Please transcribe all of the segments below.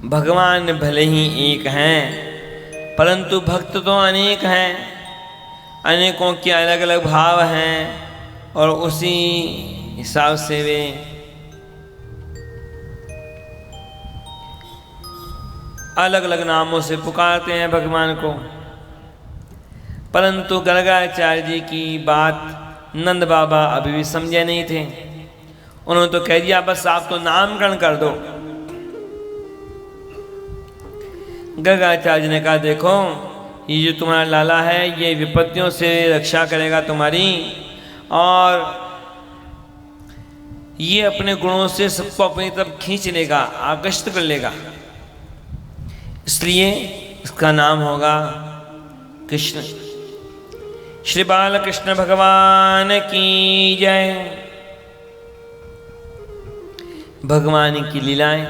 भगवान भले ही एक हैं परंतु भक्त तो अनेक हैं, अनेकों के अलग अलग भाव हैं और उसी हिसाब से वे अलग अलग नामों से पुकारते हैं भगवान को। परंतु गर्गाचार्य जी की बात नंद बाबा अभी भी समझे नहीं थे। उन्होंने तो कह दिया बस आप तो नामकरण कर दो। गर्गाचार्य जी ने कहा देखो ये जो तुम्हारा लाला है ये विपत्तियों से रक्षा करेगा तुम्हारी, और ये अपने गुणों से सबको अपनी तरफ खींच लेगा, आकर्षित कर लेगा, इसलिए इसका नाम होगा कृष्ण। श्री बाल कृष्ण भगवान की जय। भगवान की लीलाएं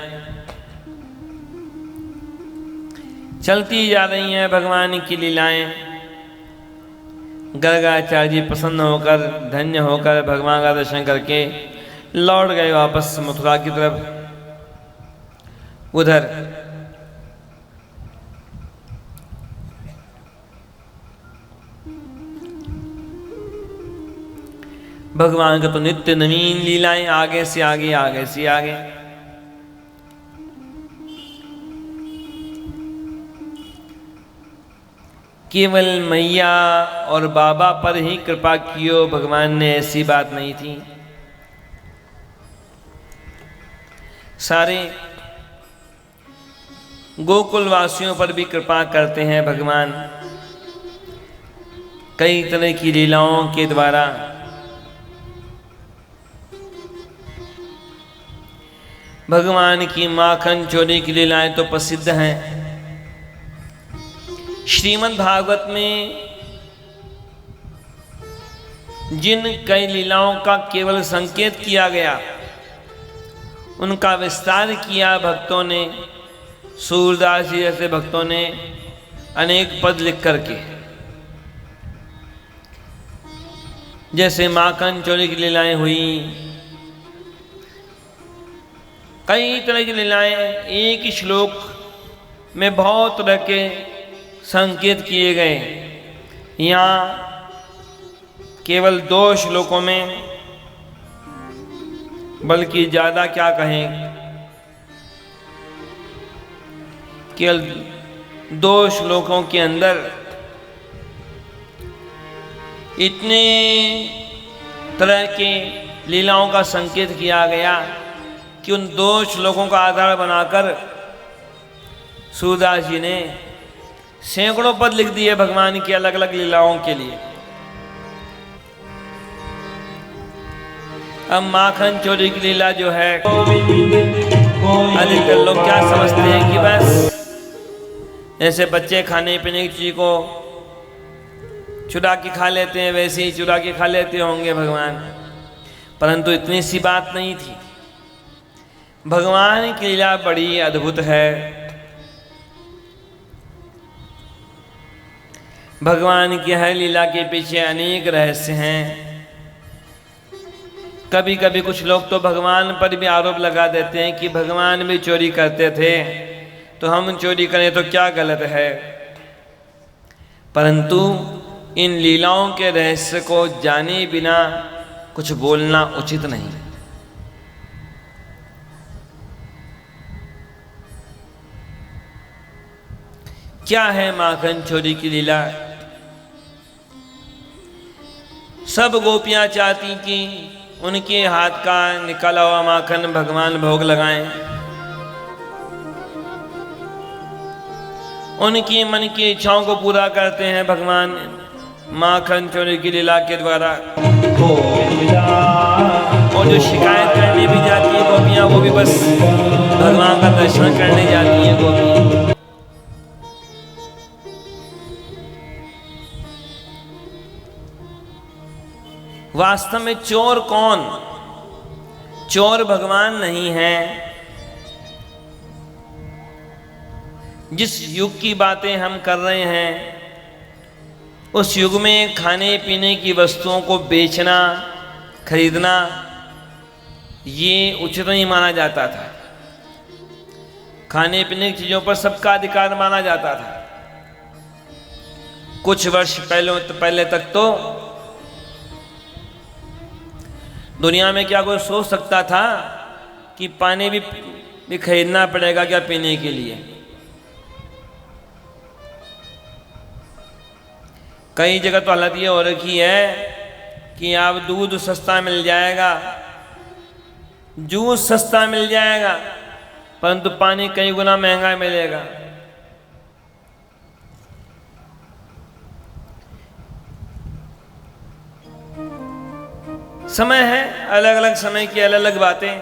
चलती जा रही हैं, भगवान की लीलाएं। गर्गाचार्य जी प्रसन्न होकर धन्य होकर भगवान का दर्शन करके लौट गए वापस मथुरा की तरफ। उधर भगवान का तो नित्य नवीन लीलाएं आगे से आगे, आगे से आगे। केवल मैया और बाबा पर ही कृपा कियो भगवान ने, ऐसी बात नहीं थी। सारे गोकुल वासियों पर भी कृपा करते हैं भगवान कई तरह की लीलाओं के द्वारा। भगवान की माखन चोरी की लीलाएं तो प्रसिद्ध हैं। श्रीमद् भागवत में जिन कई लीलाओं का केवल संकेत किया गया उनका विस्तार किया भक्तों ने, सूरदास जी जैसे भक्तों ने अनेक पद लिख करके। जैसे माखन चोरी की लीलाएं हुई, कई तरह की लीलाएं एक ही श्लोक में बहुत तरह के संकेत किए गए। यहाँ केवल 2 श्लोकों में, बल्कि ज़्यादा क्या कहें, केवल 2 श्लोकों के अंदर इतने तरह के लीलाओं का संकेत किया गया कि उन 2 श्लोकों का आधार बनाकर सूरदास जी ने सैकड़ों पद लिख दिए भगवान की अलग अलग लीलाओं के लिए। अब माखन चोरी की लीला जो है, अधिकतर लोग क्या समझते हैं कि बस ऐसे बच्चे खाने पीने की चीज को चुरा के खा लेते हैं, वैसे ही चुरा के खा लेते होंगे भगवान। परंतु इतनी सी बात नहीं थी। भगवान की लीला बड़ी अद्भुत है। भगवान की हर लीला के पीछे अनेक रहस्य हैं। कभी कभी कुछ लोग तो भगवान पर भी आरोप लगा देते हैं कि भगवान भी चोरी करते थे तो हम चोरी करें तो क्या गलत है। परंतु इन लीलाओं के रहस्य को जाने बिना कुछ बोलना उचित नहीं। क्या है माखन चोरी की लीला? सब गोपियां चाहती कि उनके हाथ का निकला हुआ माखन भगवान भोग लगाएं। उनकी मन की इच्छाओं को पूरा करते हैं भगवान माखन चोरी की लीला के द्वारा। और जो शिकायत करने भी जाती है गोपियां, वो भी बस भगवान का दर्शन करने जाती हैं गोपियां। वास्तव में चोर कौन? चोर भगवान नहीं है। जिस युग की बातें हम कर रहे हैं उस युग में खाने पीने की वस्तुओं को बेचना, खरीदना ये उचित नहीं माना जाता था। खाने पीने की चीज़ों पर सबका अधिकार माना जाता था। कुछ वर्ष पहले तक तो दुनिया में क्या कोई सोच सकता था कि पानी भी खरीदना पड़ेगा क्या पीने के लिए। कई जगह तो हालत ये हो रखी है कि आप दूध सस्ता मिल जाएगा, जूस सस्ता मिल जाएगा, परंतु पानी कई गुना महंगा मिलेगा। समय है, अलग अलग समय की अलग अलग बातें।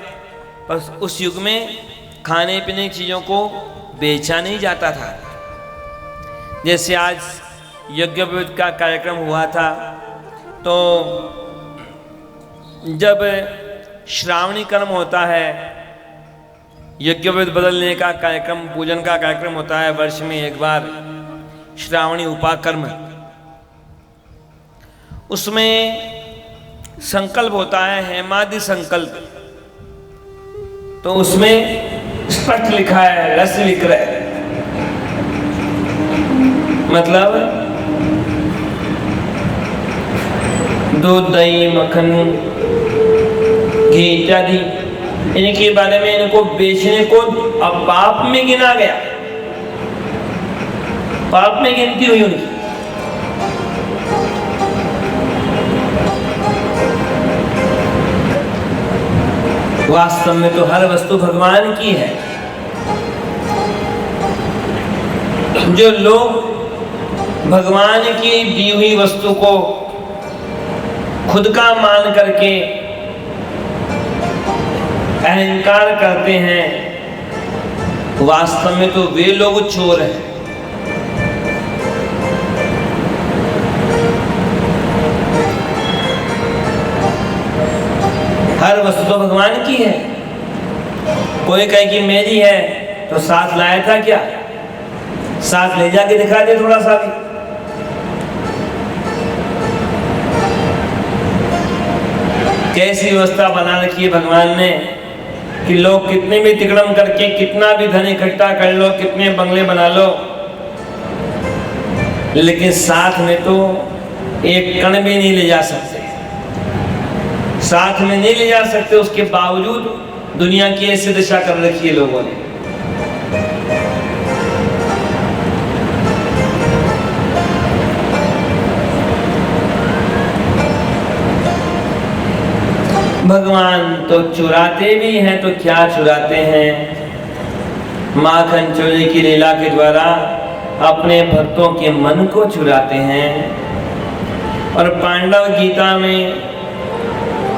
बस उस युग में खाने पीने की चीज़ों को बेचा नहीं जाता था। जैसे आज यज्ञोपवीत का कार्यक्रम हुआ था, तो जब श्रावणी कर्म होता है, यज्ञोपवीत बदलने का कार्यक्रम, पूजन का कार्यक्रम होता है वर्ष में एक बार, श्रावणी उपाकर्म। उसमें संकल्प होता है, हेमादि संकल्प। तो उसमें स्पष्ट लिखा है रस विक्रय, मतलब दूध, दही, मक्खन, घी इत्यादि इनके बारे में इनको बेचने को अब पाप में गिना गया, पाप में गिनती हुई उनकी। वास्तव में तो हर वस्तु भगवान की है। जो लोग भगवान की दी हुई वस्तु को खुद का मान करके अहंकार करते हैं, वास्तव में तो वे लोग चोर हैं। हर वस्तु तो भगवान की है। कोई कहे कि मेरी है, तो साथ लाया था क्या? साथ ले जाके दिखा दे थोड़ा सा भी। कैसी व्यवस्था बना रखी है भगवान ने कि लोग कितने भी तिकड़म करके, कितना भी धन इकट्ठा कर लो, कितने बंगले बना लो, लेकिन साथ में तो एक कण भी नहीं ले जा सकते। साथ में नहीं ले जा सकते, उसके बावजूद दुनिया की ऐसी दिशा कर रखी है लोगों ने। भगवान तो चुराते भी हैं, तो क्या चुराते हैं? माखन चोरी की लीला के द्वारा अपने भक्तों के मन को चुराते हैं। और पांडव गीता में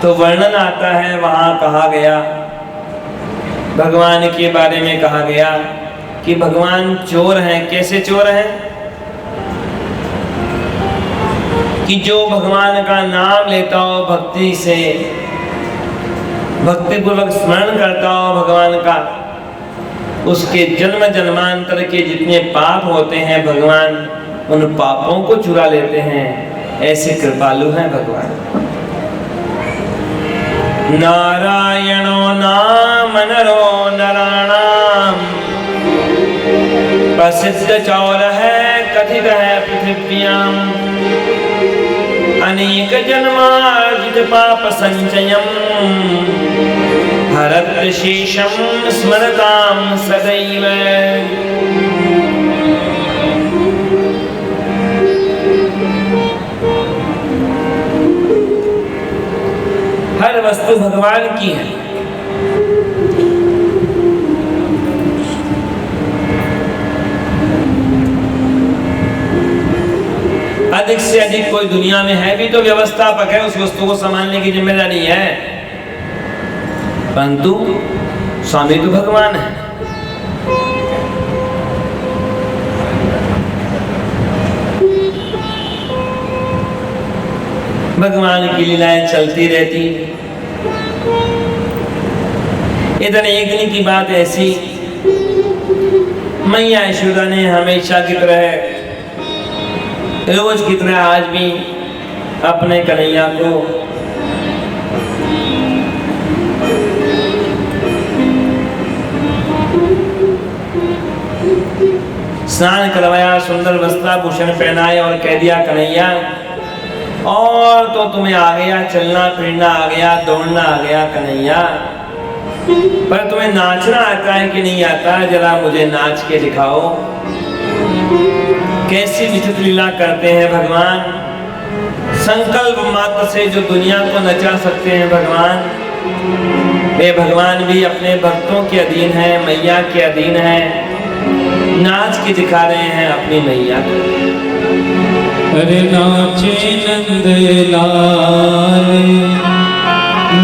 तो वर्णन आता है, वहां कहा गया, भगवान के बारे में कहा गया कि भगवान चोर हैं। कैसे चोर हैं? कि जो भगवान का नाम लेता हो भक्ति से, भक्ति पूर्वक स्मरण करता हो भगवान का, उसके जन्म जन्मांतर के जितने पाप होते हैं भगवान उन पापों को चुरा लेते हैं। ऐसे कृपालु हैं भगवान। नारायणो नाम नरो नराणाम, प्रसिद्ध चौर है कथित है पृथ्व्याम, अनेक जन्मार्जित पाप संचयम्, हरत् शेषम् स्मरताम् सदैव। हर वस्तु भगवान की है। अधिक से अधिक कोई दुनिया में है भी तो व्यवस्थापक है, उस वस्तु को संभालने की जिम्मेदारी है, परंतु स्वामी तो भगवान है। भगवान की लीलाएं चलती रहती। इधर एक दिन की बात ऐसी, मैया यशोदा ने हमेशा की तरह, रोज की तरह आज भी अपने कन्हैया को स्नान करवाया, सुंदर वस्त्राभूषण पहनाए और कह दिया कन्हैया और तो तुम्हें आ गया, चलना फिरना आ गया, दौड़ना आ गया कन्हैया, पर तुम्हें नाचना आता है कि नहीं आता? जरा मुझे नाच के दिखाओ। कैसी विचित्र लीला करते हैं भगवान, संकल्प मात्र से जो दुनिया को नचा सकते हैं भगवान, वे भगवान भी अपने भक्तों के अधीन है, मैया के अधीन है, नाच के दिखा रहे हैं अपनी मैया को। अरे नाचे नंद लाल,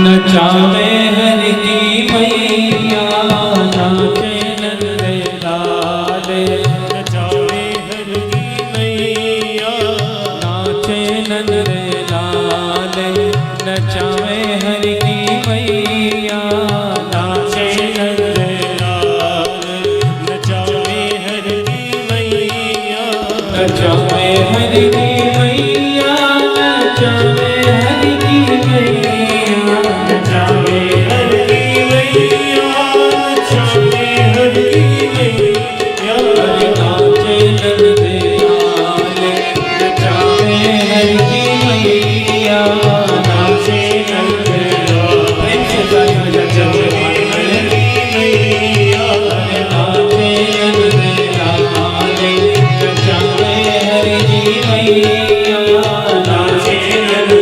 नचावे हर की मैया, नाचे नंद लाल, नचावे हर की मैया, नाचे नंद लाल, नचावे हर की मैया, नाचे नंद लाल, नचावे हर की मैया, नचावे हर की मैया, नचावे हर की मैया, नचावे हर की मैया, नचावे हर की मैया, अरे नाचे नंद लाल, नचावे हर की मैया, नाचे नंद लाल, नचावे हर की मैया, अरे नाचे नंद लाल, नचावे हर की मैया, नाचे नंद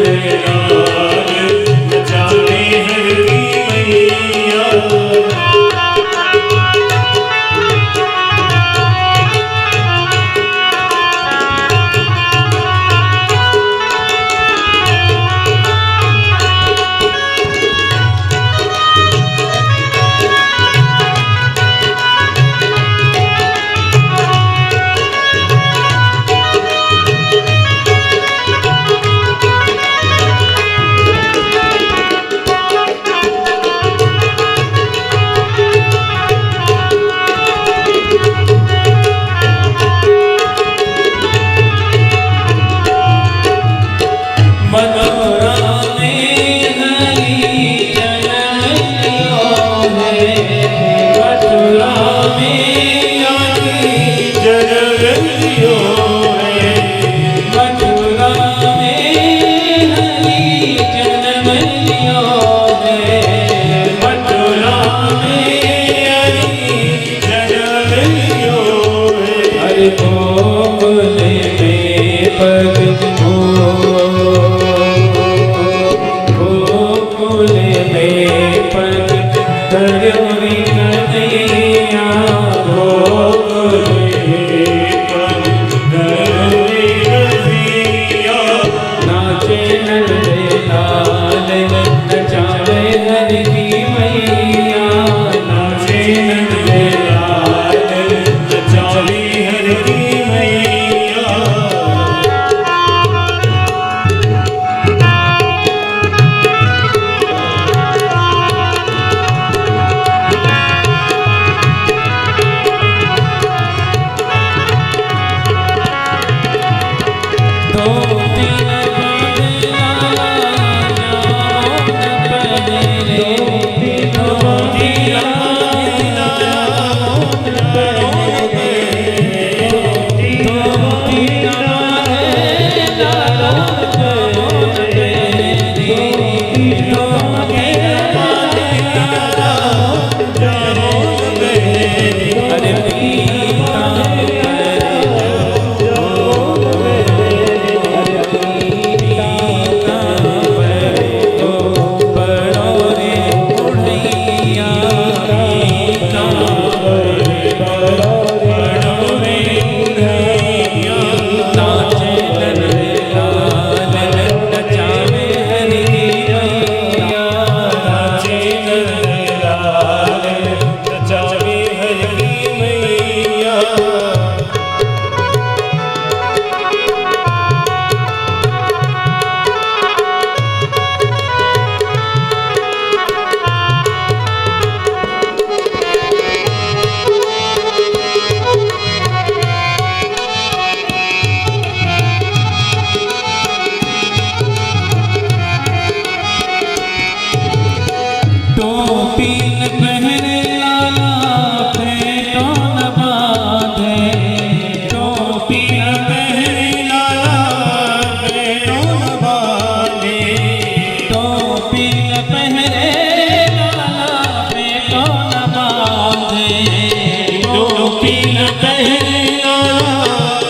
की न पहना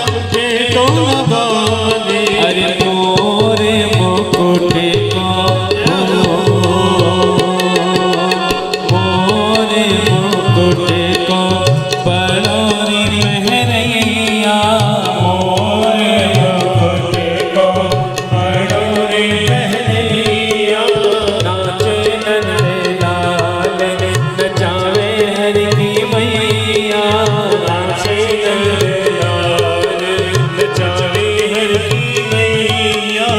तुझे तो न बांधे अरे मोरे मुकुट को मोरे मुकुट को बड़ोरी पहनैया मोरे मुकुट को बड़ोरी पहनैया नाचे नंद लाल नचावे हर की मैया नाचे नंद लाल नचावे हर की मैया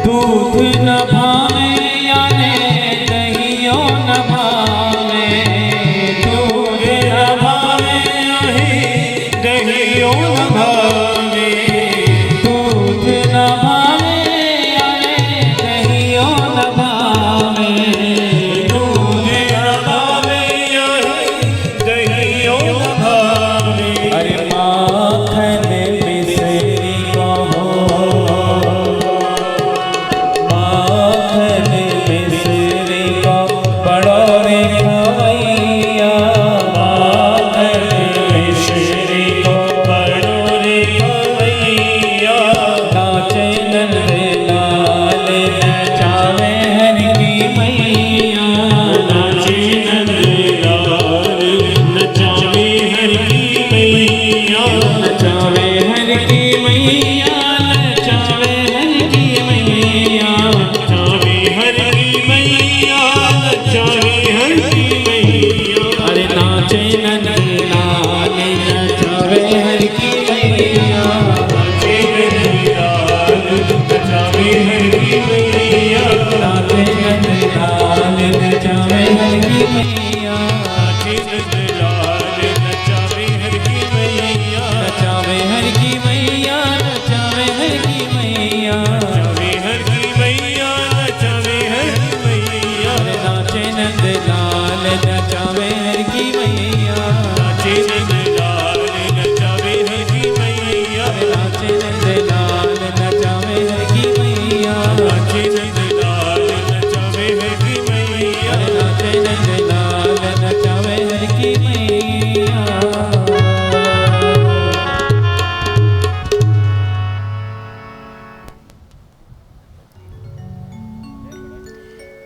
दूध न भावे याने दहियो न भावे दूध न भावे दहियो न भावे दूध न भावे याने दहियो न भावे दूध न भावे दहियो न भावे अरे माखन मिश्री कहो माखन मिश्री को बड़ोरे खवैया माखन मिश्री को बड़ोरे खवैया नाचे नंद लाल नचावे हर की मैया नाचे नंद लाल नचावे हर की मैया नचावे हर की मैया नचावे हर की मैया नचावे हर की मैया नचावे हर की मैया अरे नाचे नंद लाल नचावे हर की मैया नाचे नंद लाल नचावे हर की मैया नाचे नंद लाल नचावे हर की मैया नाचे नंद लाल नचावे हर की मैया नचावे हर की मैया नचावे हर की मैया नचावे हर की मैया नचावे हर की मैया अरे नाचे नंद लाल नचावे हर की मैया नाचे नंद लाल नचावे हर की मैया अरे नाचे नंद लाल नचावे हर की मैया नाचे नंद लाल नचावे हर की मैया अरे नाचे नंद लाल नचावे हर की मैया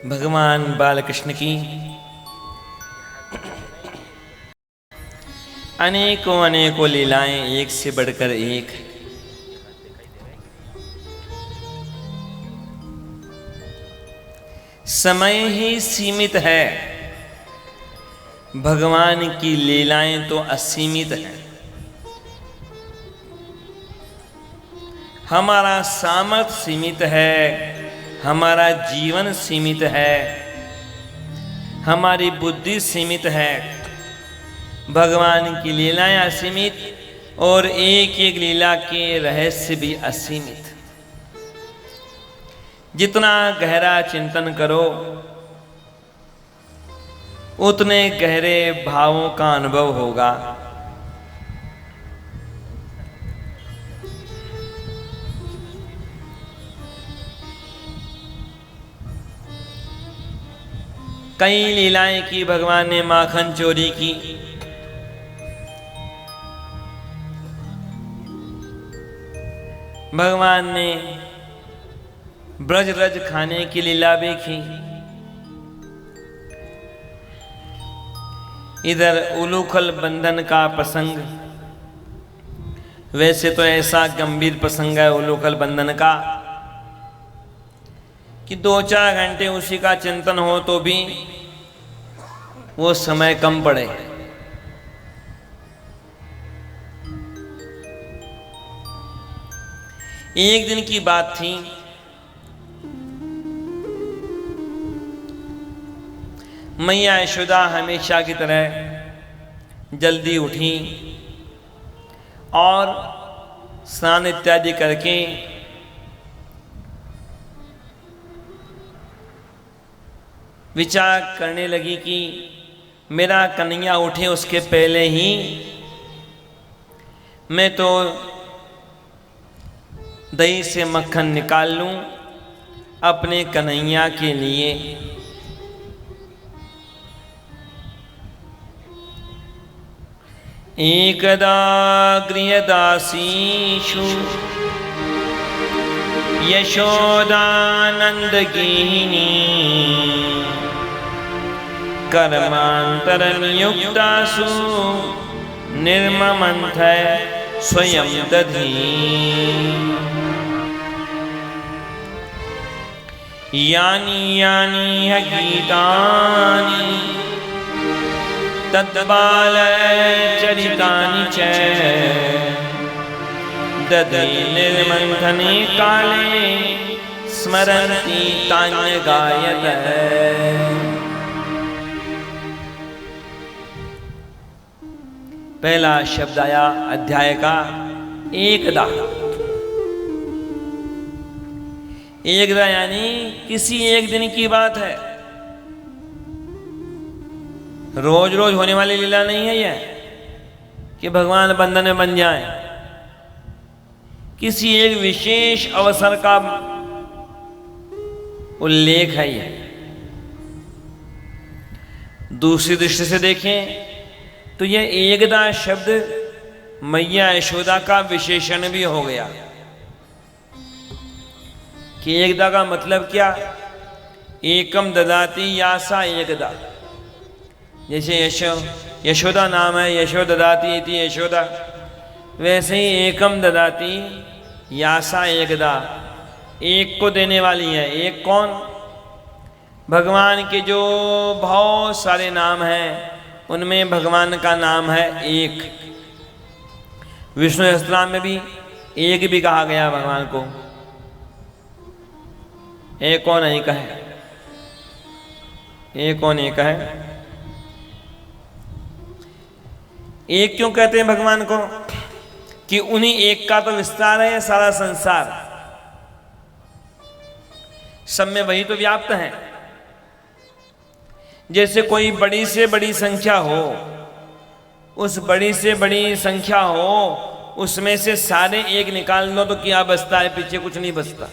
भगवान बालकृष्ण की अनेकों अनेकों लीलाएं एक से बढ़कर एक। समय ही सीमित है, भगवान की लीलाएं तो असीमित हैं। हमारा सामर्थ्य सीमित है, हमारा जीवन सीमित है, हमारी बुद्धि सीमित है। भगवान की लीलाएं असीमित और एक एक लीला के रहस्य भी असीमित। जितना गहरा चिंतन करो उतने गहरे भावों का अनुभव होगा। कई लीलाएं की भगवान ने, माखन चोरी की, भगवान ने ब्रज रज खाने की लीला भी की। इधर उलूखल बंधन का प्रसंग, वैसे तो ऐसा गंभीर प्रसंग है उलूखल बंधन का कि 2-4 घंटे उसी का चिंतन हो तो भी वो समय कम पड़े। एक दिन की बात थी, मैया यशोदा हमेशा की तरह जल्दी उठी और स्नान इत्यादि करके विचार करने लगी कि मेरा कन्हैया उठे उसके पहले ही मैं तो दही से मक्खन निकाल लूं अपने कन्हैया के लिए। एकदा गृहदासीषु यशोदानंदगिनी कर्मांतरनियुक्तासु निर्ममंथ स्वयं दधी। यानि यानि गीतानि तद्बालचरितानि च दधी निर्मंथने काले स्मरन्ति तान्यगायत। पहला शब्द आया अध्याय का एकदा। एकदा यानी किसी एक दिन की बात है, रोज रोज होने वाली लीला नहीं है यह कि भगवान बंधन में बन जाए। किसी एक विशेष अवसर का उल्लेख है यह। दूसरी दृष्टि से देखें तो यह एकदा शब्द मैया यशोदा का विशेषण भी हो गया कि एकदा का मतलब क्या? एकम ददाती यासा एकदा। जैसे यशोदा नाम है, यशो ददाती इति यशोदा, वैसे ही एकम ददाती यासा एकदा, एक को देने वाली है। एक कौन? भगवान के जो बहुत सारे नाम हैं उनमें भगवान का नाम है एक। विष्णु सहस्त्रनाम में भी एक भी कहा गया भगवान को, एक कौन एक है, एक कौन एक है। एक क्यों कहते हैं भगवान को? कि उन्हीं एक का तो विस्तार है सारा संसार, सब में वही तो व्याप्त है। जैसे कोई बड़ी से बड़ी संख्या हो, उस बड़ी से बड़ी संख्या हो उसमें से सारे एक निकाल लो तो क्या बचता है? पीछे कुछ नहीं बचता।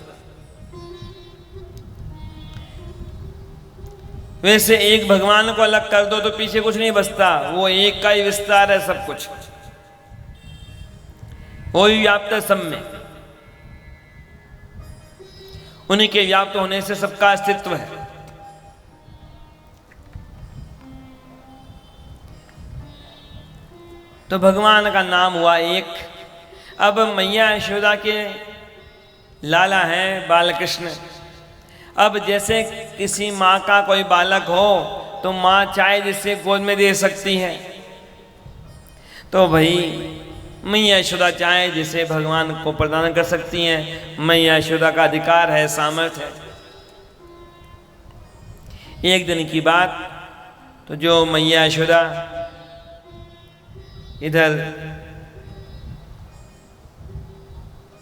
वैसे एक भगवान को अलग कर दो तो पीछे कुछ नहीं बचता, वो एक का ही विस्तार है सब कुछ, वो ही व्याप्त है सब में। उन्हीं के व्याप्त होने से सबका अस्तित्व है। तो भगवान का नाम हुआ एक। अब मैया यशोदा के लाला हैं बालकृष्ण। अब जैसे किसी माँ का कोई बालक हो तो माँ चाहे जिससे गोद में दे सकती है, तो भाई मैया यशोदा चाहे जिसे भगवान को प्रदान कर सकती हैं। मैया यशोदा का अधिकार है, सामर्थ्य है। एक दिन की बात, तो जो मैया यशोदा इधर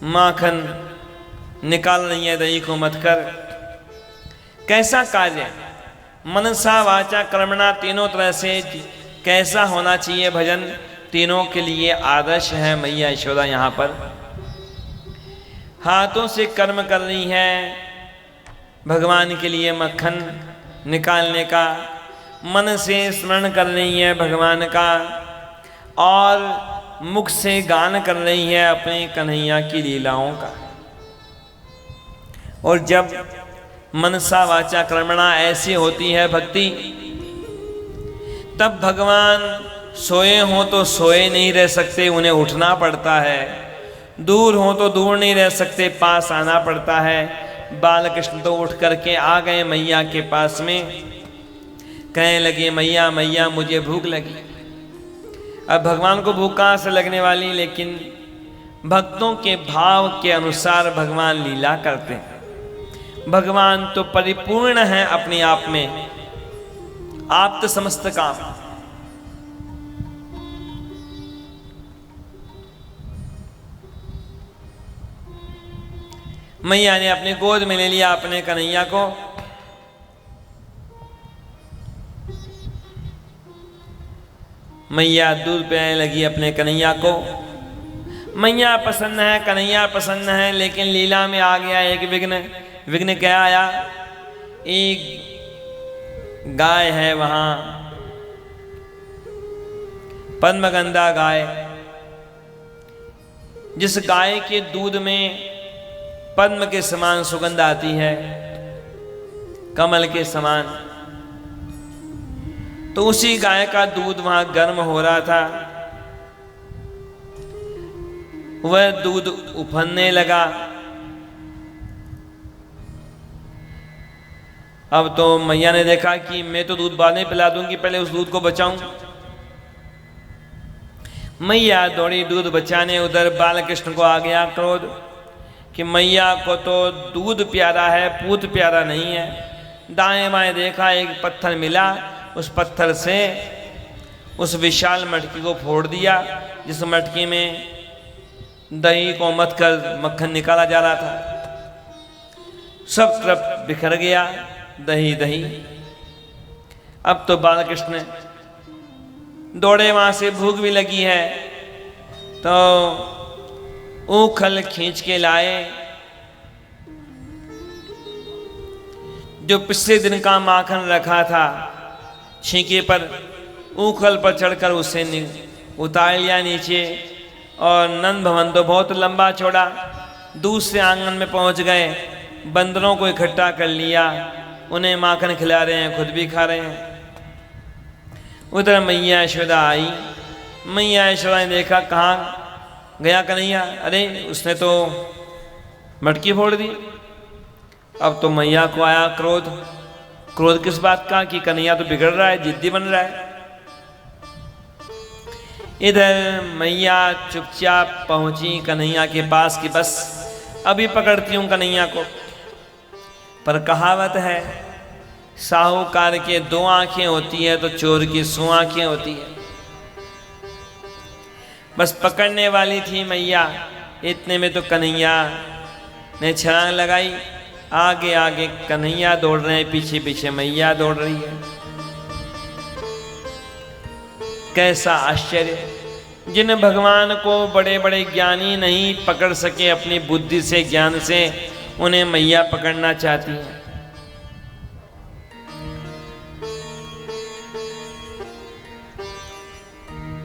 माखन निकाल रही है दही को मत कर। कैसा कार्य, मनसा वाचा कर्मणा, तीनों तरह से कैसा होना चाहिए भजन, तीनों के लिए आदर्श है मैया यशोदा। यहाँ पर हाथों से कर्म कर रही है भगवान के लिए मक्खन निकालने का, मन से स्मरण कर रही है भगवान का, और मुख से गान कर रही है अपने कन्हैया की लीलाओं का। और जब मनसा वाचा कर्मणा ऐसी होती है भक्ति, तब भगवान सोए हो तो सोए नहीं रह सकते, उन्हें उठना पड़ता है। दूर हो तो दूर नहीं रह सकते, पास आना पड़ता है। बालकृष्ण तो उठ करके आ गए मैया के पास में, कहने लगे मैया मैया मुझे भूख लगी। अब भगवान को भूख कहाँ से लगने वाली, लेकिन भक्तों के भाव के अनुसार भगवान लीला करते हैं। भगवान तो परिपूर्ण है अपने आप में, आप तो समस्त काम। मैया ने अपने गोद में ले लिया अपने कन्हैया को, मैया दूध पिलाने लगी अपने कन्हैया को। मैया प्रसन्न है, कन्हैया प्रसन्न है, लेकिन लीला में आ गया एक विघ्न। विघ्न क्या आया? एक गाय है वहां, पद्मगंधा गाय, जिस गाय के दूध में पद्म के समान सुगंध आती है, कमल के समान। तो उसी गाय का दूध वहां गर्म हो रहा था। वह दूध उफनने लगा। अब तो मैया ने देखा कि मैं तो दूध बाद में पिला दूंगी, पहले उस दूध को बचाऊं। मैया दौड़ी दूध बचाने। उधर बालकृष्ण को आ गया क्रोध कि मैया को तो दूध प्यारा है, पूत प्यारा नहीं है। दाएं बाएं देखा, एक पत्थर मिला, उस पत्थर से उस विशाल मटकी को फोड़ दिया, जिस मटकी में दही को मथ कर मक्खन निकाला जा रहा था। सब तरफ बिखर गया दही दही। अब तो बालकृष्ण दौड़े, वहां से भूख भी लगी है, तो ऊखल खींच के लाए। जो पिछले दिन का माखन रखा था छींके पर, ऊखल पर चढ़कर उसे उतार लिया नीचे। और नंद भवन तो बहुत लंबा चौड़ा, दूसरे आंगन में पहुंच गए, बंदरों को इकट्ठा कर लिया, उन्हें माखन खिला रहे हैं, खुद भी खा रहे हैं। उधर मैया यशोदा आई। मैया यशोदा ने देखा, कहाँ गया कन्हैया? अरे उसने तो मटकी फोड़ दी। अब तो मैया को आया क्रोध। क्रोध किस बात का? कि कन्हैया तो बिगड़ रहा है, जिद्दी बन रहा है। इधर मैया चुपचाप पहुंची कन्हैया के पास कि बस अभी पकड़ती हूं कन्हैया को। पर कहावत है, साहूकार के 2 आंखें होती है तो चोर की 100 आंखें होती है। बस पकड़ने वाली थी मैया, इतने में तो कन्हैया ने छलांग लगाई। आगे आगे कन्हैया दौड़ रहे हैं, पीछे पीछे मैया दौड़ रही है। कैसा आश्चर्य! जिन भगवान को बड़े बड़े ज्ञानी नहीं पकड़ सके अपनी बुद्धि से, ज्ञान से, उन्हें मैया पकड़ना चाहती है।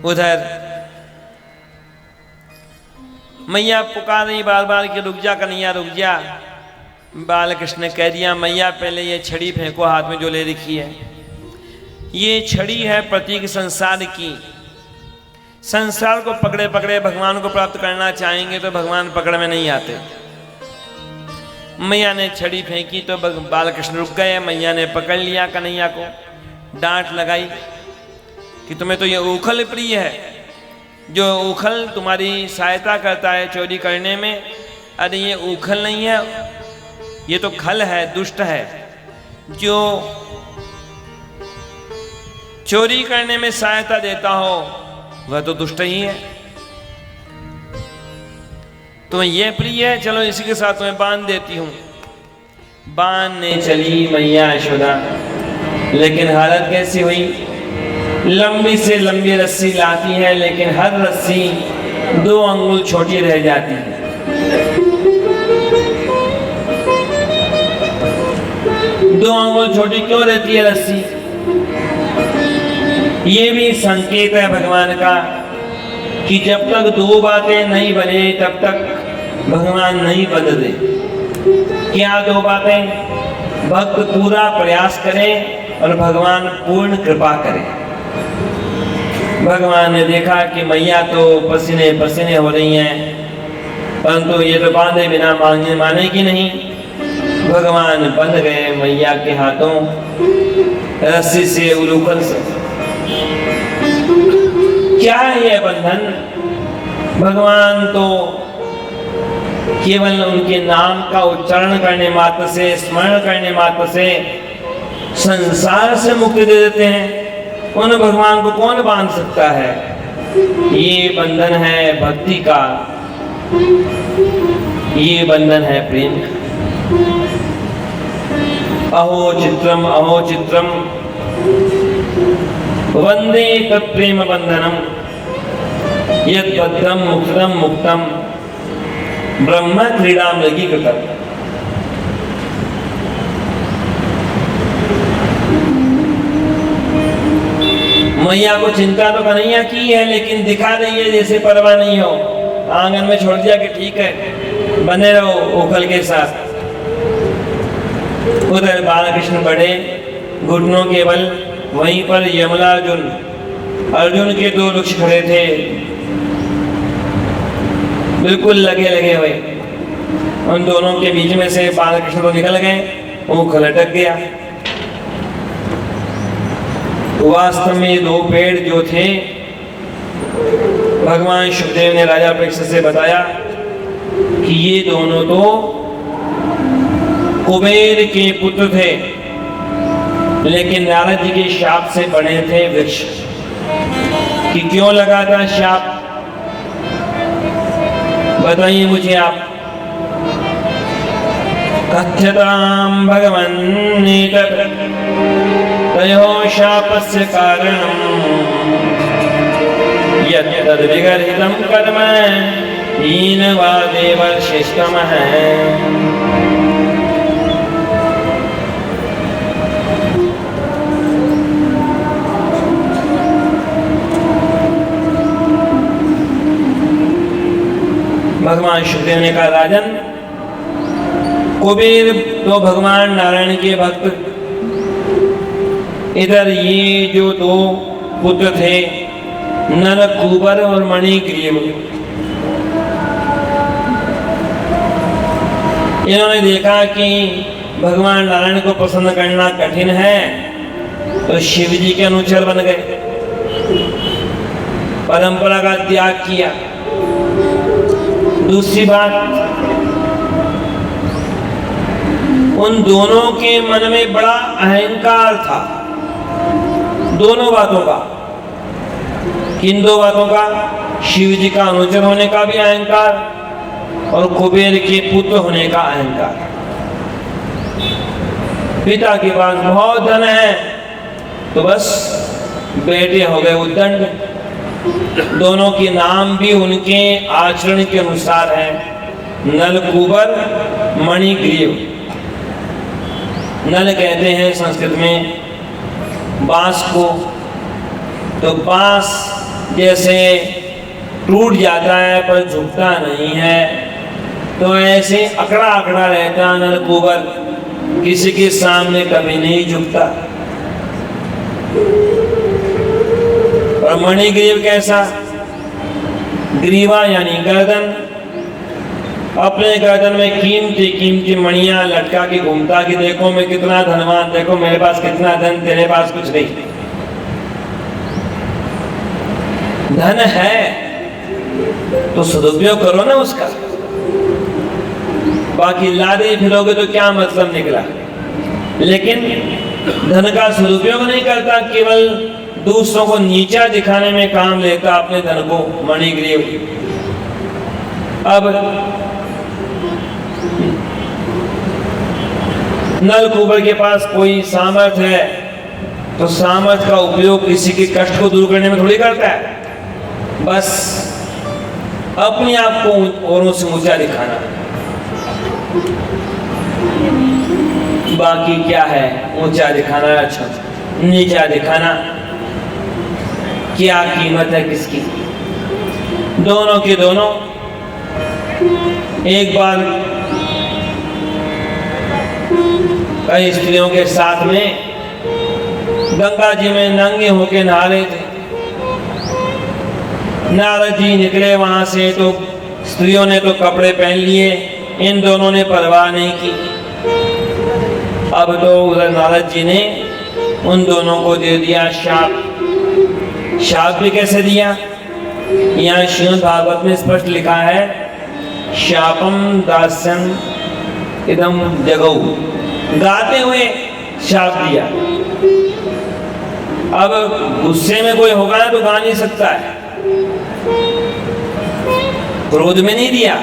उधर मैया पुकार रही बार बार कि रुक जा कन्हैया, रुक जा। बालकृष्ण ने कह दिया, मैया पहले ये छड़ी फेंको हाथ में जो ले रखी है। ये छड़ी है प्रतीक संसार की। संसार को पकड़े पकड़े भगवान को प्राप्त करना चाहेंगे तो भगवान पकड़ में नहीं आते। मैया ने छड़ी फेंकी तो बालकृष्ण रुक गए। मैया ने पकड़ लिया कन्हैया को, डांट लगाई कि तुम्हें तो ये ऊखल प्रिय है, जो ऊखल तुम्हारी सहायता करता है चोरी करने में। अरे ये ऊखल नहीं है, ये तो खल है, दुष्ट है। जो चोरी करने में सहायता देता हो वह तो दुष्ट ही है। तुम्हें यह प्रिय है, चलो इसी के साथ तुम्हें बांध देती हूं। बांधने चली मैया यशोदा, लेकिन हालत कैसी हुई? लंबी से लंबी रस्सी लाती है, लेकिन हर रस्सी 2 अंगुल छोटी रह जाती है। दो अंगुल छोटी क्यों रहती है रस्सी? ये भी संकेत है भगवान का कि जब तक 2 बातें नहीं बने तब तक भगवान नहीं बदले। क्या 2 बातें? भक्त पूरा प्रयास करे और भगवान पूर्ण कृपा करे। भगवान ने देखा कि मैया तो पसीने पसीने हो रही हैं, परंतु ये तो बांधे बिना मानेगी नहीं। भगवान बंध गए मैया के हाथों रस्सी से, उलूखल से। क्या है ये बंधन? भगवान तो केवल उनके नाम का उच्चारण करने मात्र से, स्मरण करने मात्र से संसार से मुक्ति दे देते हैं। उन भगवान को कौन बांध सकता है? ये बंधन है भक्ति का, ये बंधन है प्रेम का। अहो चित्रम वंदे तत्प्रेम बंधनम यद्बद्धम मुक्तम मुक्तम ब्रह्म क्रीड़ा मृगी कृतम। मैया को चिंता तो कन्हैया की है, लेकिन दिखा रही है जैसे परवाह नहीं हो। आंगन में छोड़ दिया कि ठीक है, बने रहो उखल के साथ। उधर बालकृष्ण बड़े घुटनों के बल, वहीं पर यमला अर्जुन के दो वृक्ष खड़े थे, बिल्कुल लगे लगे हुए। उन दोनों के बीच में से बालकृष्ण तो निकल गए, वो लटक गया। वास्तव में दो पेड़ जो थे, भगवान शुकदेव ने राजा परीक्षित से बताया कि ये दोनों तो कुबेर के पुत्र थे, लेकिन नारद जी के शाप से बने थे वृक्ष। कि क्यों लगा था शाप, बताइए मुझे आप। कथ्यतां भगवन्नेतत् तयोः शापस्य कारणम् यद्विगर्हितं कर्म हीनवादेवर्षिष्टमः। भगवान शुकदेव ने कहा, राजन, कुबेर तो भगवान नारायण के भक्त, इधर ये जो दो पुत्र थे नलकूबर और मणिग्रीव, इन्होंने देखा कि भगवान नारायण को पसंद करना कठिन है, तो शिव जी के अनुचर बन गए, परंपरा का त्याग किया। दूसरी बात, उन दोनों के मन में बड़ा अहंकार था, दोनों बातों का। किन दो बातों का? शिव जी का अनुचर होने का भी अहंकार और कुबेर के पुत्र होने का अहंकार। पिता के पास बहुत धन है तो बस बेटे हो गए उद्दंड। दोनों के नाम भी उनके आचरण के अनुसार है, नलकूबर मणिग्रीव। नल कहते हैं संस्कृत में बांस को, तो बांस जैसे टूट जाता है पर झुकता नहीं है, तो ऐसे अकड़ा अकड़ा रहता नलकूबर, किसी के सामने कभी नहीं झुकता। और मणिग्रीव कैसा? ग्रीवा यानी गर्दन, अपने गर्दन में कीमती कीमती मणियां लटका के घूमता कि देखो मैं कितना धनवान, देखो मेरे पास कितना धन, तेरे पास कुछ नहीं। धन है तो सदुपयोग करो ना उसका, बाकी लादे फिरोगे तो क्या मतलब निकला। लेकिन धन का सदुपयोग नहीं करता, केवल दूसरों को नीचा दिखाने में काम लेता अपने धन को मणिग्रीव। अब नलकूबर के पास कोई सामर्थ्य है तो सामर्थ्य का उपयोग किसी के कष्ट को दूर करने में थोड़ी करता है, बस अपने आप को औरों से ऊंचा दिखाना। बाकी क्या है? ऊंचा दिखाना, अच्छा नीचा दिखाना, क्या कीमत है किसकी? दोनों के दोनों एक बार कई स्त्रियों के साथ में गंगा जी में नंगे होके नहा रहे थे। नारद जी निकले वहां से तो स्त्रियों ने तो कपड़े पहन लिए, इन दोनों ने परवाह नहीं की। अब तो उधर नारद जी ने उन दोनों को दे दिया शाप। शाप भी कैसे दिया? यहाँ श्रीमद् भागवत में स्पष्ट लिखा है, शापम दास्यम इदम जगऊ, गाते हुए शाप दिया। अब गुस्से में कोई होगा ना तो गा नहीं सकता है, क्रोध में नहीं दिया,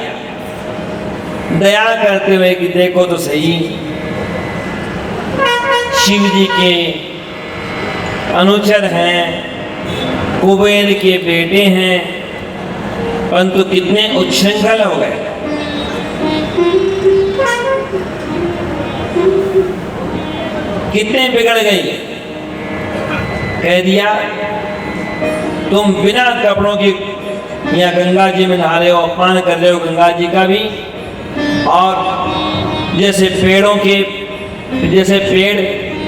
दया करते हुए कि देखो तो सही, शिव जी के अनुचर हैं, कुबेर के बेटे हैं, परंतु कितने उच्छृंखल हो गए। कितने बिगड़ गई। कह दिया तुम बिना कपड़ों के यहाँ गंगा जी में नहा रहे हो, अपमान कर रहे हो गंगा जी का भी। और जैसे पेड़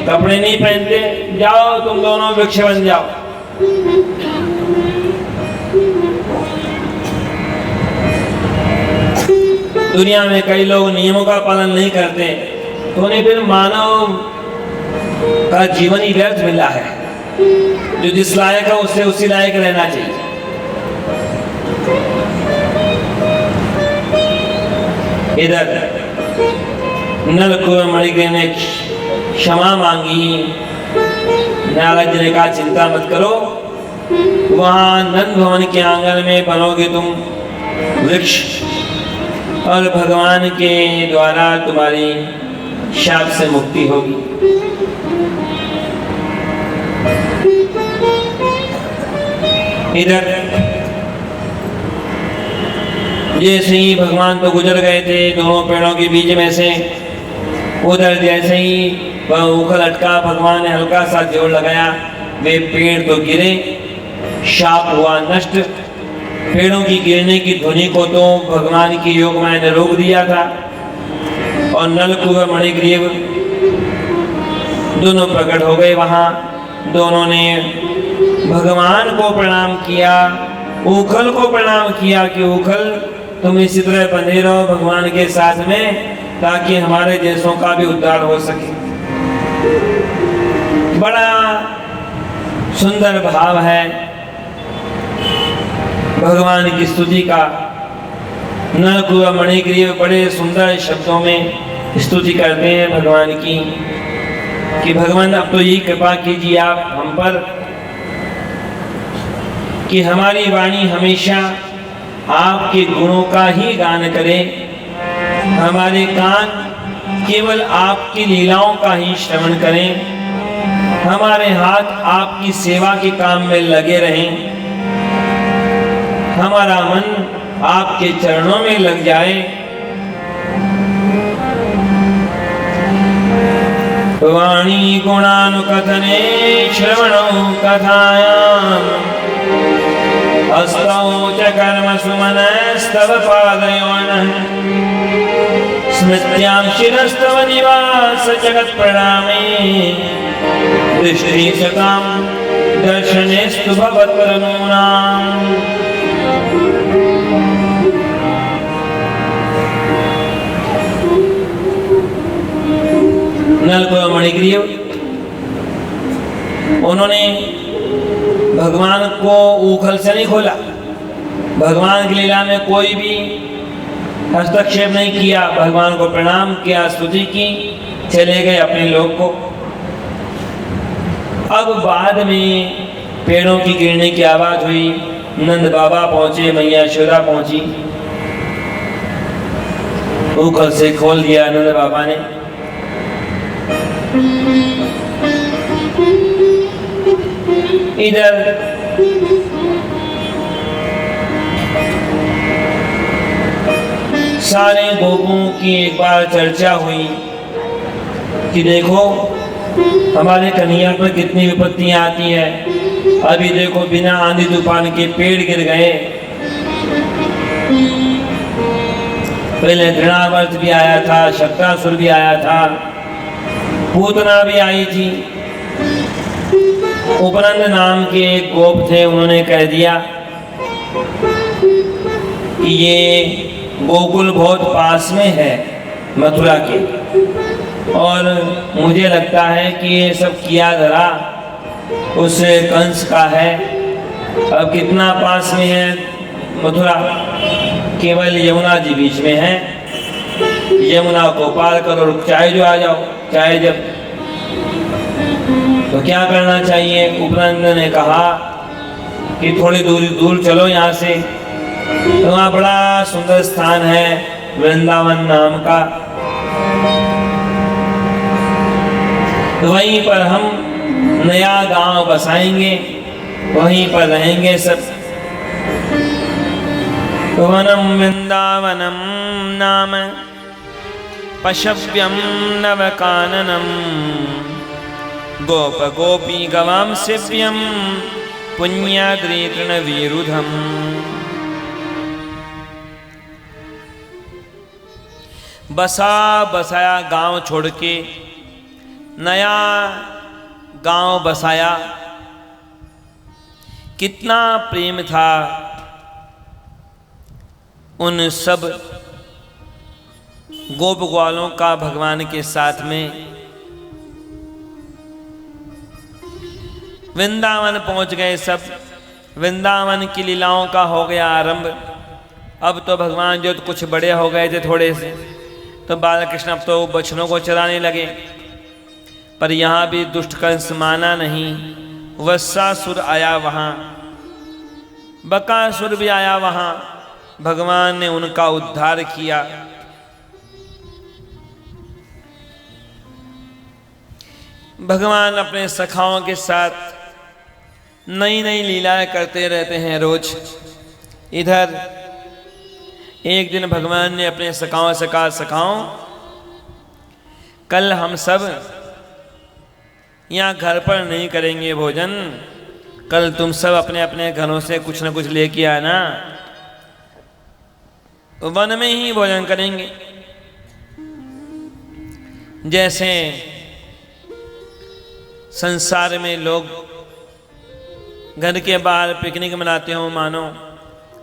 कपड़े नहीं पहनते, जाओ तुम दोनों वृक्ष बन जाओ। दुनिया में कई लोग नियमों का पालन नहीं करते, तो उन्हें फिर मानव का जीवन ही व्यर्थ मिला है। जो जिस लायक है उससे उसी लायक रहना चाहिए। इधर नलकुबेर मणिग्रीव ने क्षमा मांगी। नारद जी ने कहा चिंता मत करो, वहां नंद भवन के आंगन में बनोगे तुम वृक्ष, और भगवान के द्वारा तुम्हारी शाप से मुक्ति होगी। इधर जैसे ही भगवान तो गुजर गए थे दोनों पेड़ों के बीच में से, उधर जैसे ही वह उखल अटका, भगवान ने हल्का सा जोर लगाया, वे पेड़ तो गिरे, शाप हुआ नष्ट। पेड़ों की गिरने की ध्वनि को तो भगवान की योग माया ने रोक दिया था। और नलकुबेर मणिग्रीव दोनों प्रकट हो गए वहां। दोनों ने भगवान को प्रणाम किया, उखल को प्रणाम किया कि उखल तुम इसी तरह बने रहो भगवान के साथ में, ताकि हमारे देशों का भी उद्धार हो सके। बड़ा सुंदर भाव है भगवान की स्तुति का। नलकुबेर मणिग्रीव बड़े सुंदर शब्दों में स्तुति करते हैं भगवान की कि भगवान अब तो यही कृपा कीजिए आप हम पर कि हमारी वाणी हमेशा आपके गुणों का ही गान करे, हमारे कान केवल आपकी लीलाओं का ही श्रवण करें, हमारे हाथ आपकी सेवा के काम में लगे रहें, हमारा मन आपके चरणों में लग जाए। वाणी गुणानुकथने श्रवणो कथायाम् हस्तौ च कर्मसु मनस्तव पादयोनः स्मृत्यां शिरस्तव निवास जगत् प्रणामे दृष्टि सतां दर्शनेस्तु भवत्तनूनाम्। नलकुबेर मणिग्रीव उन्होंने भगवान को उखल से नहीं खोला, भगवान की लीला में कोई भी हस्तक्षेप नहीं किया, भगवान को प्रणाम किया, स्तुति की, चले गए अपने लोक को। अब बाद में पेड़ों की गिरने की आवाज हुई, नंद बाबा पहुंचे, मैया यशोदा पहुंची, उखल से खोल दिया नंद बाबा ने। इधर सारे गोपों की एक बार चर्चा हुई कि देखो हमारे कन्हैया पर कितनी विपत्तियां आती है। अभी देखो बिना आंधी तूफान के पेड़ गिर गए, पहले दृणावर्त भी आया था, शक्रासुर भी आया था, पूतना भी आई थी। उपनंद नाम के एक गोप थे, उन्होंने कह दिया कि ये गोकुल बहुत पास में है मथुरा के, और मुझे लगता है कि ये सब किया धरा उस कंस का है। अब कितना पास में है मथुरा, केवल यमुना जी बीच में है, यमुना को पार करो, चाहे जो आ जाओ, चाहे जब। तो क्या करना चाहिए? उपनंद ने कहा कि थोड़ी दूर चलो यहाँ से, तो वहाँ बड़ा सुंदर स्थान है वृंदावन नाम का, तो वहीं पर हम नया गांव बसाएंगे वहीं पर रहेंगे सब। वनम वृंदावनम नाम पशव्यम नवकाननम गोप गोपी गवाम सेव्यम पुण्याद्रि तृणवीरुधम। बसा बसाया गांव छोड़ के नया गांव बसाया। कितना प्रेम था उन सब गोप ग्वालों का भगवान के साथ में। वृंदावन पहुंच गए सब। वृंदावन की लीलाओं का हो गया आरंभ। अब तो भगवान जो कुछ बड़े हो गए थे थोड़े से, तो बाल कृष्ण अब तो बछड़ों को चराने लगे। पर यहाँ भी दुष्ट कंस माना नहीं। वत्सासुर आया वहाँ, बकासुर भी आया वहाँ। भगवान ने उनका उद्धार किया। भगवान अपने सखाओं के साथ नई नई लीलाएं करते रहते हैं रोज। इधर एक दिन भगवान ने अपने सखाओं से कहा, सखाओं कल हम सब यहाँ घर पर नहीं करेंगे भोजन, कल तुम सब अपने अपने घरों से कुछ न कुछ लेके आना, वन में ही भोजन करेंगे। जैसे संसार में लोग घर के बाहर पिकनिक मनाते हो, मानो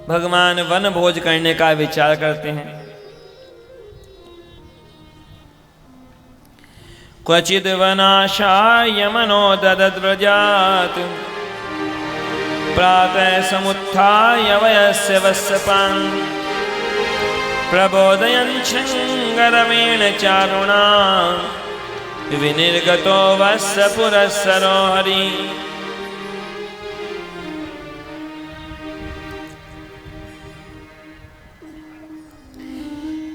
भगवान वन भोज करने का विचार करते हैं। क्वचिद वनाशाय मनो ददद्व्रजात् प्रातः समुत्थाय वयस्य वस्यपान् प्रबोधयन् शृङ्गरवेण चारुणा विनिर्गतो वस्य पुरस्सरो हरि।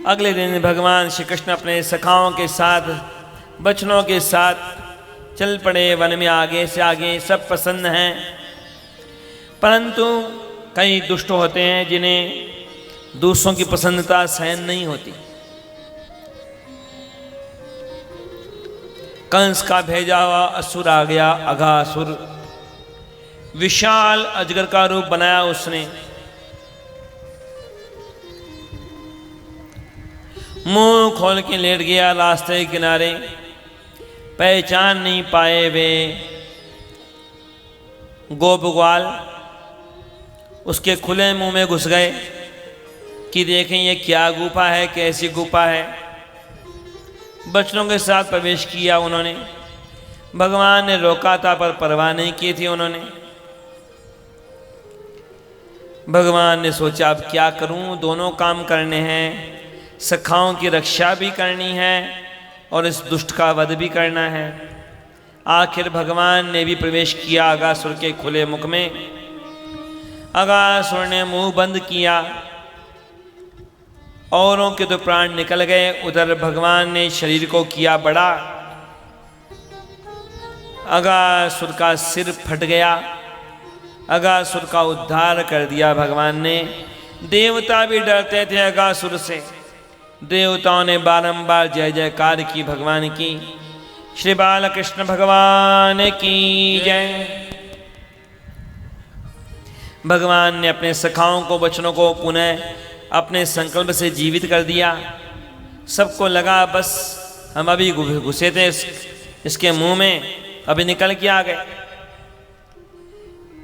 अगले दिन भगवान श्री कृष्ण अपने सखाओं के साथ, बचनों के साथ चल पड़े वन में। आगे से आगे सब प्रसन्न हैं, परंतु कई दुष्ट होते हैं जिन्हें दूसरों की प्रसन्नता सहन नहीं होती। कंस का भेजा हुआ असुर आ गया, अघासुर। विशाल अजगर का रूप बनाया उसने। मुंह खोल के लेट गया रास्ते के किनारे। पहचान नहीं पाए वे गोप ग्वाल उसके खुले मुंह में घुस गए कि देखें ये क्या गुफा है, कैसी गुफा है। बच्चों के साथ प्रवेश किया उन्होंने। भगवान ने रोका था पर परवाह नहीं की थी उन्होंने। भगवान ने सोचा अब क्या करूं, दोनों काम करने हैं, सखाओं की रक्षा भी करनी है और इस दुष्ट का वध भी करना है। आखिर भगवान ने भी प्रवेश किया अघासुर के खुले मुख में। अघासुर ने मुंह बंद किया, औरों के तो प्राण निकल गए। उधर भगवान ने शरीर को किया बड़ा। अघासुर का सिर फट गया। अघासुर का उद्धार कर दिया भगवान ने। देवता भी डरते थे अघासुर से। देवताओं ने बारंबार जय जयकार की भगवान की। श्री बालकृष्ण भगवान की जय। भगवान ने अपने सखाओं को, बचनों को पुनः अपने संकल्प से जीवित कर दिया। सबको लगा बस हम अभी घुसे थे इसके मुंह में, अभी निकल के आ गए।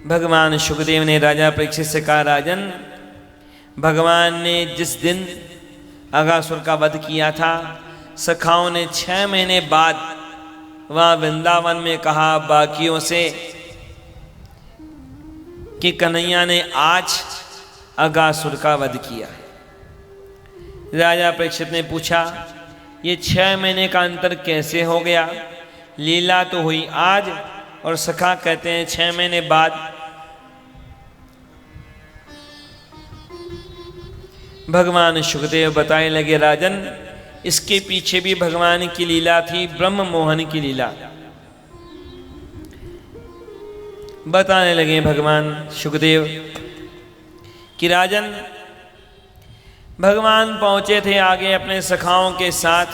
भगवान शुकदेव ने राजा परीक्षित से कहा, राजन, भगवान ने जिस दिन अघासुर का वध किया था, सखाओं ने 6 महीने बाद वहाँ वृंदावन में कहा बाकियों से कि कन्हैया ने आज अघासुर का वध किया। राजा परीक्षित ने पूछा, ये 6 महीने का अंतर कैसे हो गया? लीला तो हुई आज और सखा कहते हैं 6 महीने बाद। भगवान शुकदेव बताने लगे, राजन, इसके पीछे भी भगवान की लीला थी, ब्रह्म मोहन की लीला। बताने लगे भगवान शुकदेव कि राजन, भगवान पहुंचे थे आगे अपने सखाओं के साथ,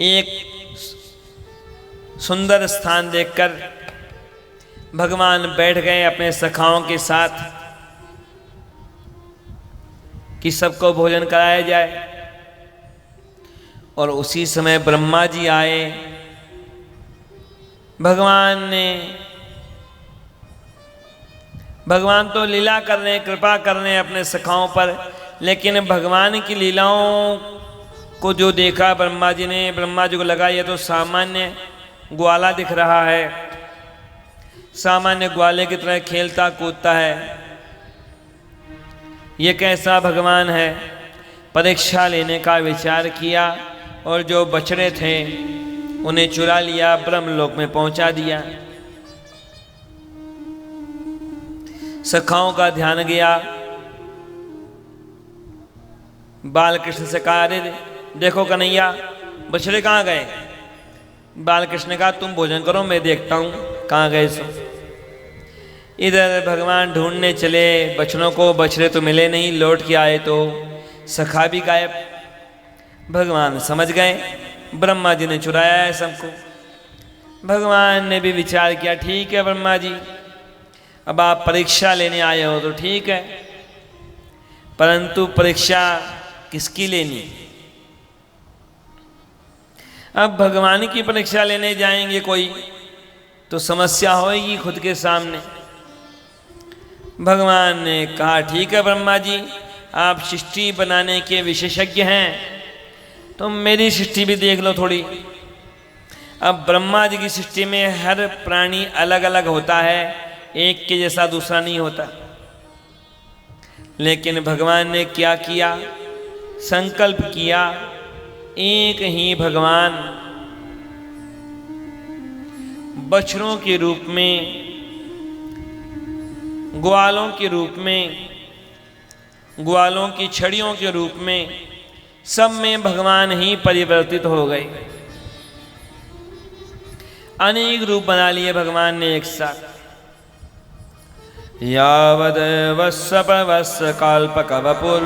एक सुंदर स्थान देखकर भगवान बैठ गए अपने सखाओं के साथ कि सबको भोजन कराया जाए। और उसी समय ब्रह्मा जी आए। भगवान तो लीला कर रहे हैं, कृपा कर रहे हैं अपने सखाओं पर, लेकिन भगवान की लीलाओं को जो देखा ब्रह्मा जी को लगा ये तो सामान्य ग्वाला दिख रहा है, सामान्य ग्वाले की तरह खेलता कूदता है, ये कैसा भगवान है। परीक्षा लेने का विचार किया और जो बछड़े थे उन्हें चुरा लिया, ब्रह्मलोक में पहुंचा दिया। सखाओं का ध्यान गया, बालकृष्ण से कहा, अरे देखो कन्हैया बछड़े कहाँ गए। बालकृष्ण ने कहा तुम भोजन करो, मैं देखता हूं कहाँ गए सो। इधर भगवान ढूंढने चले बछड़ों को, बछड़े तो मिले नहीं, लौट के आए तो सखा भी गायब। भगवान समझ गए ब्रह्मा जी ने चुराया है सबको। भगवान ने भी विचार किया, ठीक है ब्रह्मा जी, अब आप परीक्षा लेने आए हो तो ठीक है, परंतु परीक्षा किसकी लेनी। अब भगवान की परीक्षा लेने जाएंगे कोई तो समस्या होगी खुद के सामने। भगवान ने कहा, ठीक है ब्रह्मा जी, आप सृष्टि बनाने के विशेषज्ञ हैं, तो मेरी सृष्टि भी देख लो थोड़ी। अब ब्रह्मा जी की सृष्टि में हर प्राणी अलग अलग होता है, एक के जैसा दूसरा नहीं होता। लेकिन भगवान ने क्या किया, संकल्प किया, एक ही भगवान बछड़ों के रूप में, ग्वालों के रूप में, ग्वालों की छड़ियों के रूप में, सब में भगवान ही परिवर्तित हो गए। अनेक रूप बना लिए भगवान ने एक साथ। यावद वत्स काल्पक वपुर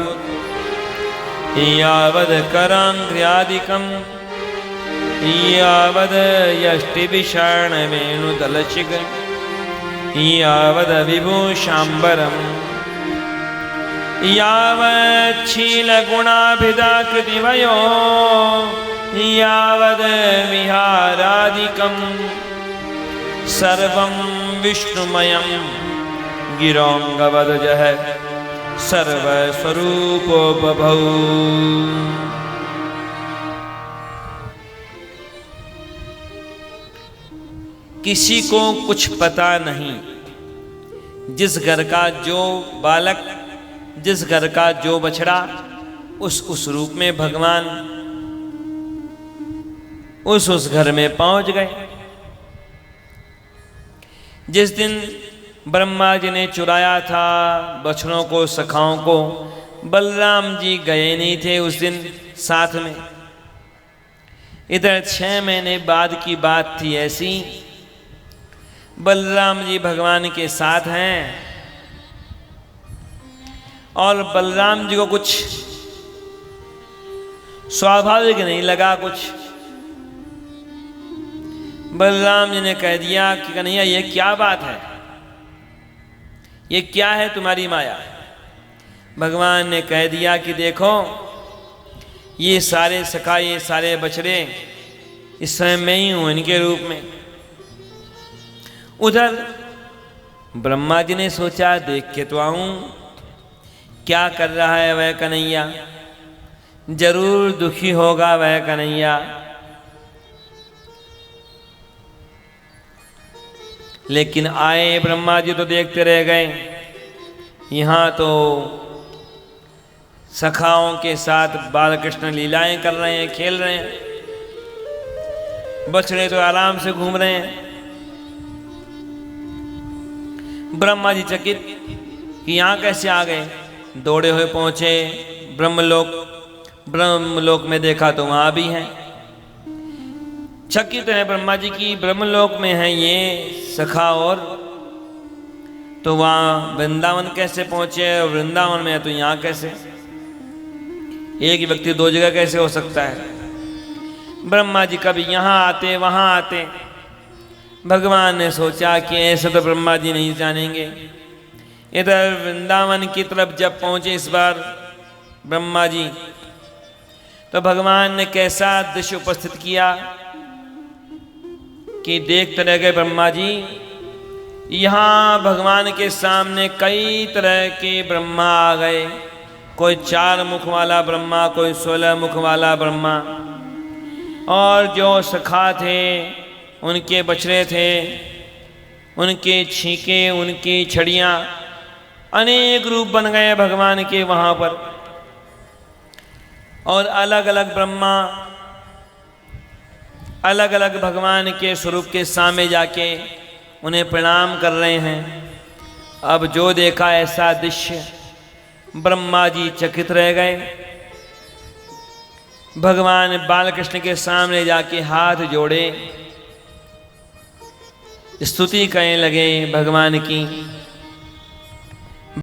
यावद करांग्र्यादिकम यावद यष्टि विषाण वेणुदलचिग यावद विभूषाम्बरम यावच्छील गुणाभिधाकृतिवयो यावद विहारादिकं सर्वं विष्णुमयं गिरोंगवद जह सर्वस्वरूपो बभौ। किसी को कुछ पता नहीं, जिस घर का जो बालक, जिस घर का जो बछड़ा, उस रूप में भगवान उस घर में पहुंच गए। जिस दिन ब्रह्मा जी ने चुराया था बछड़ों को, सखाओं को, बलराम जी गए नहीं थे उस दिन साथ में। इधर 6 महीने बाद की बात थी ऐसी, बलराम जी भगवान के साथ हैं और बलराम जी को कुछ स्वाभाविक नहीं लगा कुछ। बलराम जी ने कह दिया कि कन्हैया ये क्या बात है, ये क्या है तुम्हारी माया। भगवान ने कह दिया कि देखो ये सारे सखा, ये सारे बछड़े इस समय मैं ही हूं इनके रूप में। उधर ब्रह्मा जी ने सोचा देख के तो आऊं क्या कर रहा है वह कन्हैया, जरूर दुखी होगा वह कन्हैया। लेकिन आए ब्रह्मा जी तो देखते रह गए, यहाँ तो सखाओं के साथ बालकृष्ण लीलाएं कर रहे हैं, खेल रहे हैं, बछड़े तो आराम से घूम रहे हैं। ब्रह्मा जी चकित कि यहाँ कैसे आ गए, दौड़े हुए पहुंचे ब्रह्मलोक। ब्रह्मलोक में देखा तो वहां भी हैं। चकित है ब्रह्मा जी की, ब्रह्मलोक में है ये सखा, और तो वहाँ वृंदावन कैसे पहुँचे, और वृंदावन में है तो यहाँ कैसे, एक व्यक्ति दो जगह कैसे हो सकता है। ब्रह्मा जी कभी यहाँ आते वहाँ आते। भगवान ने सोचा कि ऐसे तो ब्रह्मा जी नहीं जानेंगे। इधर वृंदावन की तरफ जब पहुँचे इस बार ब्रह्मा जी, तो भगवान ने कैसा दृश्य उपस्थित किया कि देखते रह गए ब्रह्मा जी। यहाँ भगवान के सामने कई तरह के ब्रह्मा आ गए, कोई 4 मुख वाला ब्रह्मा, कोई 16 मुख वाला ब्रह्मा, और जो सखा थे उनके बछड़े थे, उनके छींके, उनकी छड़ियाँ, अनेक रूप बन गए भगवान के वहाँ पर। और अलग अलग ब्रह्मा अलग अलग भगवान के स्वरूप के सामने जाके उन्हें प्रणाम कर रहे हैं। अब जो देखा ऐसा दृश्य, ब्रह्मा जी चकित रह गए। भगवान बालकृष्ण के सामने जाके हाथ जोड़े, स्तुति करने लगे भगवान की।